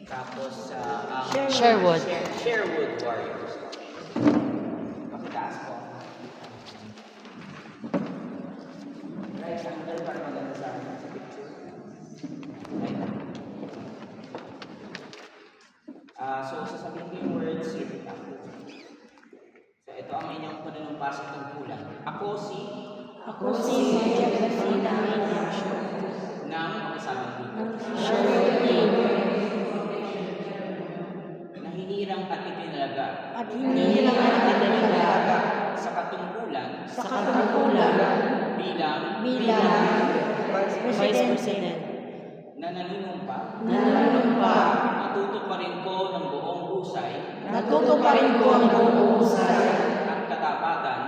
Tapos Sherwood. Sherwood Warriors. Pakitaas ko. Right angle para maganda sa picture. Right. So, sasabihin ko yung words, repeat after. So, ito ang inyong panunumpasok tungkulan. Ako si Maria Garcita ng makasabang dito. Sherwood Na hinirang at itinalaga at hindi lang nagdadalaga sa katungkulan sa katungkulan bilang Vice President na nanunumpa na nanunumpa natutuparin ko ng buong husay natutuparin ko ang buong husay at katapatan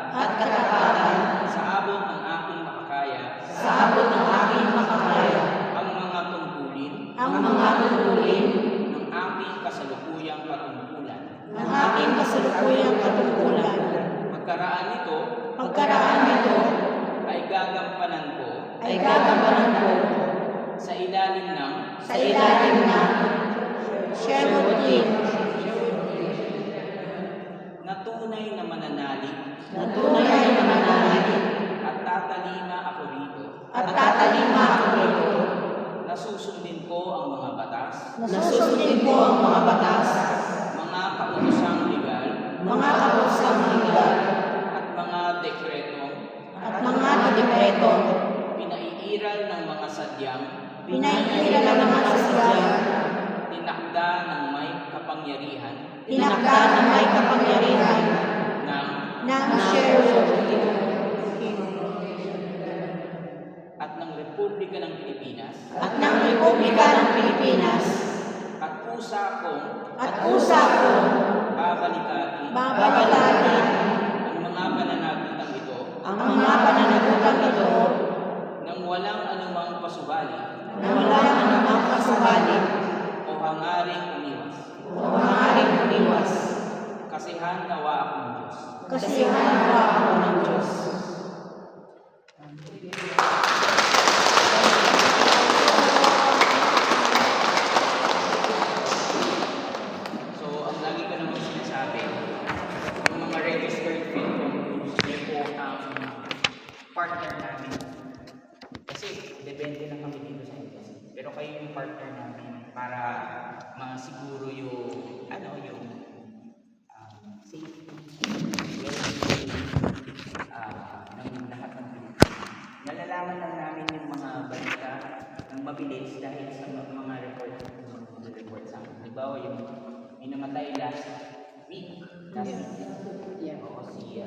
sa abot ng aking makakaya sa abot ng aking makakaya ang mga tungkulin ng aking kasalukuyang katungkulan. Pagkaraan nito ay gagampanan ko sa ilalim ng Sherwood Team na tunay na mananalig at tatalima ako rito na susundin ko ang mga batas, mga kautosang legal at mga dekretong pinaiiral ng mga sadyang tinakda ng may kapangyarihan ng Sherwood at ng Republika ng Pilipinas at kusa kong babalikatin ang mga pananagutang ito nang walang anumang pasubali o hangaring umiwas. Kasihan nawa akong Diyos. So, ang lagi ko naman sinasabi, yung mga registered film groups, yun po ang partner namin. Kasi, depende na kami dito sa embassy. Pero kayo yung partner namin para masiguro yung, safety, well-being, ng lahat ng Pilipinas. Nalalaman lang namin yung mga balita ng mabilis dahil sa mga report sa amin. Halimbawa, yung may namatay last week. Oo, si